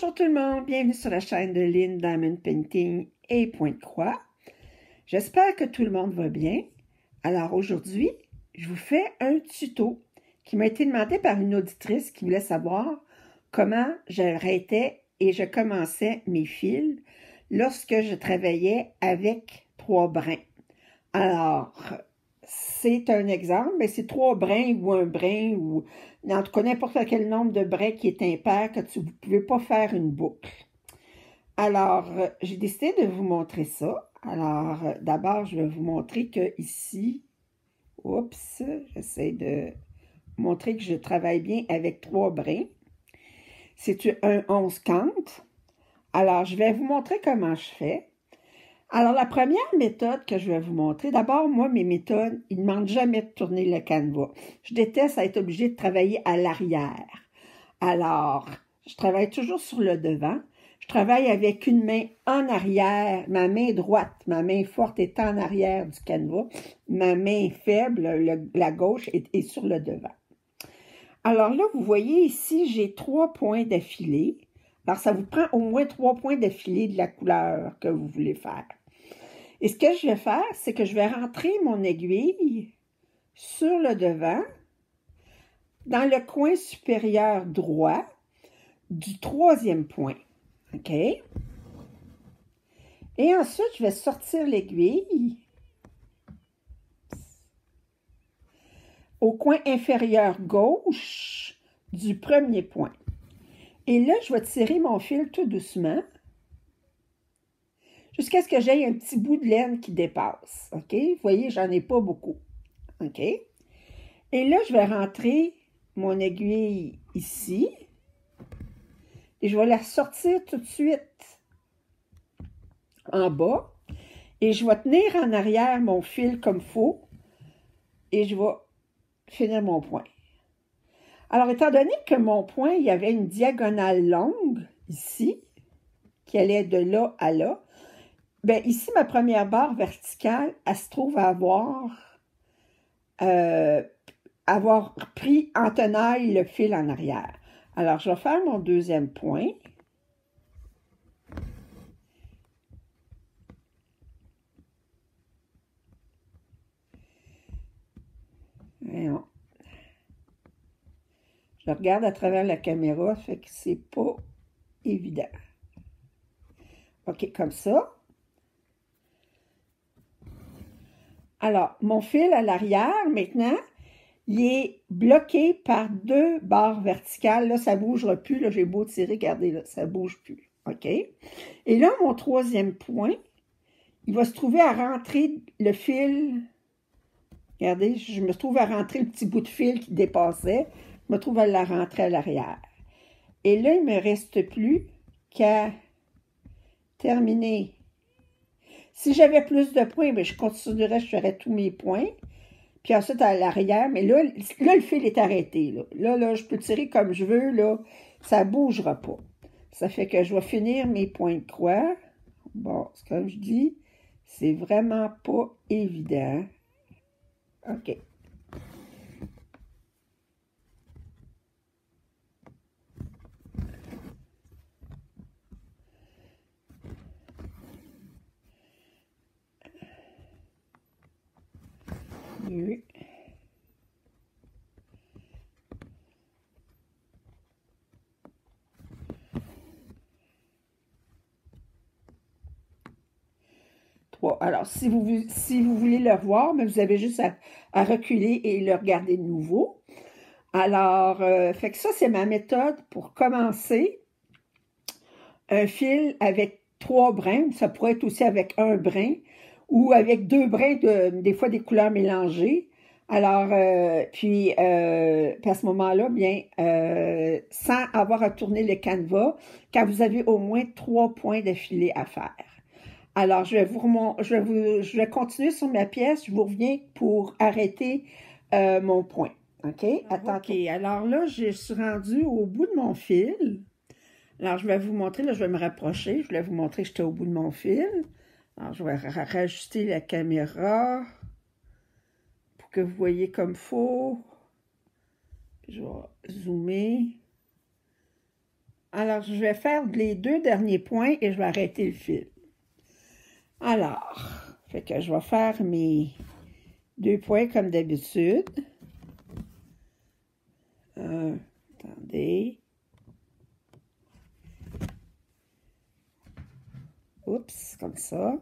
Bonjour tout le monde, bienvenue sur la chaîne de Lynn Diamond Painting et Pointe-Croix. J'espère que tout le monde va bien. Alors aujourd'hui, je vous fais un tuto qui m'a été demandé par une auditrice qui voulait savoir comment j'arrêtais et je commençais mes fils lorsque je travaillais avec 3 brins. Alors, c'est un exemple, mais c'est 3 brins ou un brin ou en tout cas n'importe quel nombre de brins qui est impair que vous ne pouvez pas faire une boucle. Alors, j'ai décidé de vous montrer ça. Alors, d'abord, je vais vous montrer que ici, oups, j'essaie de montrer que je travaille bien avec 3 brins. C'est un 11 quinte. Alors, je vais vous montrer comment je fais. Alors, la première méthode que je vais vous montrer, d'abord, moi, mes méthodes, ils ne demandent jamais de tourner le canevas. Je déteste être obligée de travailler à l'arrière. Alors, je travaille toujours sur le devant. Je travaille avec une main en arrière, ma main droite, ma main forte est en arrière du canevas. Ma main faible, la gauche, est sur le devant. Alors là, vous voyez ici, j'ai 3 points d'affilée. Alors, ça vous prend au moins 3 points d'affilée de la couleur que vous voulez faire. Et ce que je vais faire, c'est que je vais rentrer mon aiguille sur le devant, dans le coin supérieur droit du 3e point. OK? Et ensuite, je vais sortir l'aiguille au coin inférieur gauche du 1er point. Et là, je vais tirer mon fil tout doucement jusqu'à ce que j'aie un petit bout de laine qui dépasse. OK? Vous voyez, j'en ai pas beaucoup. OK? Et là, je vais rentrer mon aiguille ici. Et je vais la sortir tout de suite en bas. Et je vais tenir en arrière mon fil comme il faut. Et je vais finir mon point. Alors, étant donné que mon point, il y avait une diagonale longue ici, qui allait de là à là, bien ici, ma première barre verticale, elle se trouve à avoir pris en tenaille le fil en arrière. Alors, je vais faire mon 2e point. Voyons. Je regarde à travers la caméra, fait que c'est pas évident. OK, comme ça. Alors, mon fil à l'arrière, maintenant, il est bloqué par 2 barres verticales. Là, ça ne bougera plus. Là, j'ai beau tirer, regardez, là, ça ne bouge plus. OK? Et là, mon 3e point, il va se trouver à rentrer le fil. Regardez, je me trouve à rentrer le petit bout de fil qui dépassait. Je me trouve à la rentrer à l'arrière. Et là, il ne me reste plus qu'à terminer. Si j'avais plus de points, bien, je continuerais, je ferais tous mes points. Puis ensuite, à l'arrière, mais là, le fil est arrêté. Là, je peux tirer comme je veux, là, ça ne bougera pas. Ça fait que je vais finir mes points de croix. Bon, comme je dis, c'est vraiment pas évident. OK. Oui. Alors, si vous voulez le voir, mais vous avez juste à reculer et le regarder de nouveau. Alors, fait que ça, c'est ma méthode pour commencer un fil avec 3 brins. Ça pourrait être aussi avec un brin ou avec 2 brins, des fois des couleurs mélangées. Alors, puis à ce moment-là, bien, sans avoir à tourner le canevas, quand vous avez au moins 3 points d'affilée à faire. Alors, je vais continuer sur ma pièce. Je vous reviens pour arrêter mon point. OK? Attends. OK. Alors là, je suis rendue au bout de mon fil. Alors, je vais vous montrer. Là, je vais me rapprocher. Je voulais vous montrer que j'étais au bout de mon fil. Alors, je vais rajuster la caméra pour que vous voyez comme il faut. Je vais zoomer. Alors, je vais faire les 2 derniers points et je vais arrêter le fil. Alors, fait que je vais faire mes 2 points comme d'habitude. Attendez. Oups, comme ça.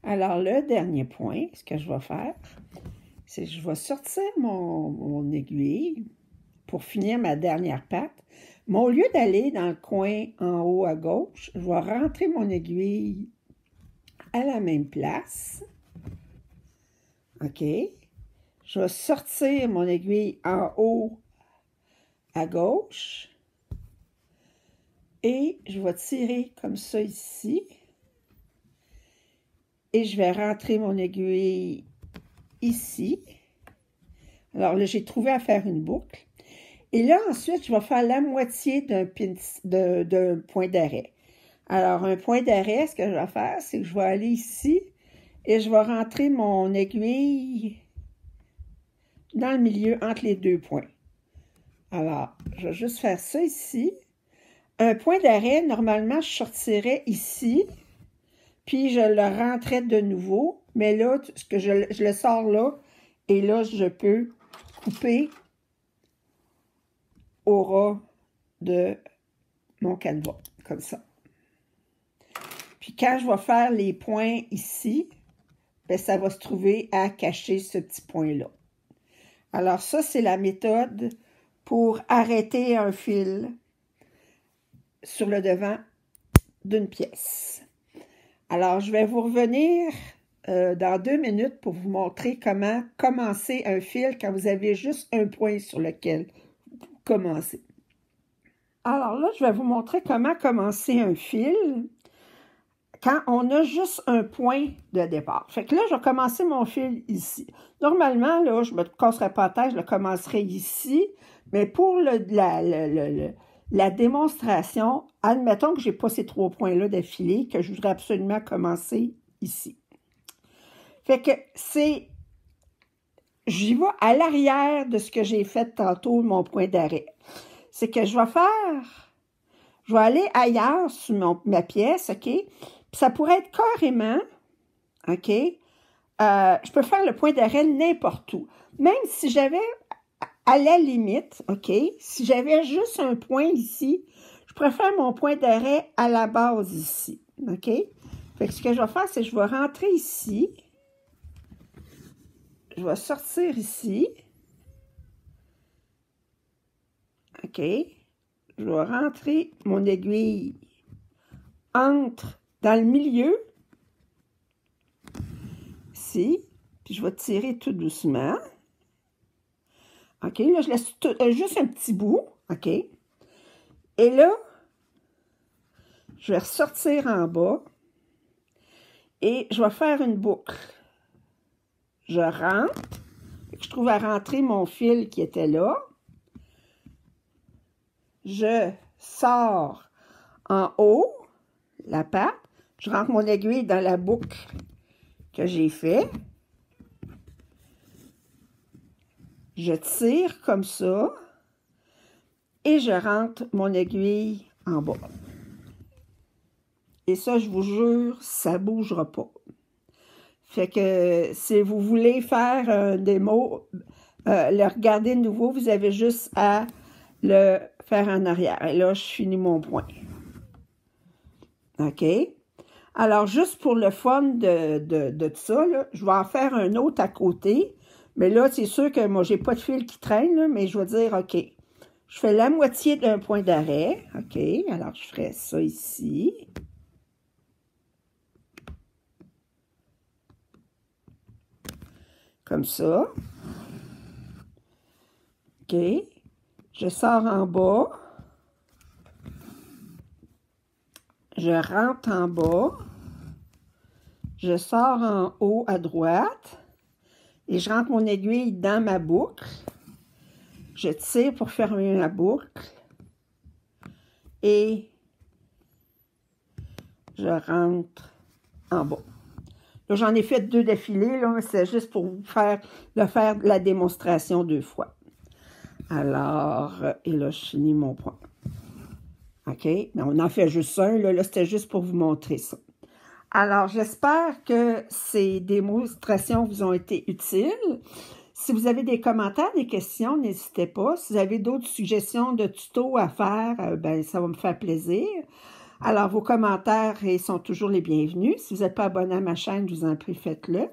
Alors, le dernier point, ce que je vais faire, c'est que je vais sortir mon aiguille pour finir ma dernière patte. Mais au lieu d'aller dans le coin en haut à gauche, je vais rentrer mon aiguille à la même place. OK. Je vais sortir mon aiguille en haut à gauche. Et je vais tirer comme ça ici. Et je vais rentrer mon aiguille ici. Alors là, j'ai trouvé à faire une boucle. Et là, ensuite, je vais faire la moitié d'un point d'arrêt. Alors, un point d'arrêt, ce que je vais faire, c'est que je vais aller ici et je vais rentrer mon aiguille dans le milieu entre les 2 points. Alors, je vais juste faire ça ici. Un point d'arrêt, normalement, je sortirais ici, puis je le rentrais de nouveau. Mais là, je le sors là, et là, je peux couper au ras de mon canevas, comme ça. Puis quand je vais faire les points ici, bien, ça va se trouver à cacher ce petit point-là. Alors ça, c'est la méthode pour arrêter un fil sur le devant d'une pièce. Alors, je vais vous revenir dans 2 minutes pour vous montrer comment commencer un fil quand vous avez juste un point sur lequel commencer. Alors là, je vais vous montrer comment commencer un fil quand on a juste un point de départ. Fait que là, je vais commencer mon fil ici. Normalement, là, je ne me casserai pas la tête, je le commencerai ici, mais pour la démonstration, admettons que je n'ai pas ces 3 points-là d'affilée, que je voudrais absolument commencer ici. Fait que j'y vais à l'arrière de ce que j'ai fait tantôt, mon point d'arrêt. C'est que je vais aller ailleurs sur ma pièce, OK? Puis ça pourrait être carrément, OK? Je peux faire le point d'arrêt n'importe où. Même si j'avais, à la limite, OK? Si j'avais juste un point ici, je pourrais faire mon point d'arrêt à la base ici, OK? Fait que ce que je vais faire, c'est que je vais rentrer ici. Je vais sortir ici. OK? Je vais rentrer mon aiguille dans le milieu. Ici. Puis je vais tirer tout doucement. OK? Là, je laisse juste un petit bout. OK? Et là, je vais ressortir en bas. Et je vais faire une boucle. Je rentre. Je trouve à rentrer mon fil qui était là. Je sors en haut la patte. Je rentre mon aiguille dans la boucle que j'ai fait. Je tire comme ça. Et je rentre mon aiguille en bas. Et ça, je vous jure, ça ne bougera pas. Fait que si vous voulez faire un démo, le regarder de nouveau, vous avez juste à le faire en arrière. Et là, je finis mon point. OK? Alors, juste pour le fun de ça, là, je vais en faire un autre à côté. Mais là, c'est sûr que moi, j'ai pas de fil qui traîne, là, mais je vais dire, OK, je fais la moitié d'un point d'arrêt. OK? Alors, je ferai ça ici. Comme ça. OK. Je sors en bas. Je rentre en bas. Je sors en haut à droite. Et je rentre mon aiguille dans ma boucle. Je tire pour fermer ma boucle. Et je rentre en bas. Là, j'en ai fait 2 d'affilée, là, c'est juste pour vous faire la démonstration 2 fois. Alors, et là, je finis mon point. OK? Mais on en fait juste un, là c'était juste pour vous montrer ça. Alors, j'espère que ces démonstrations vous ont été utiles. Si vous avez des commentaires, des questions, n'hésitez pas. Si vous avez d'autres suggestions de tutos à faire, ben ça va me faire plaisir. Alors, vos commentaires sont toujours les bienvenus. Si vous n'êtes pas abonné à ma chaîne, je vous en prie, faites-le.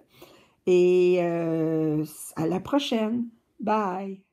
Et à la prochaine. Bye!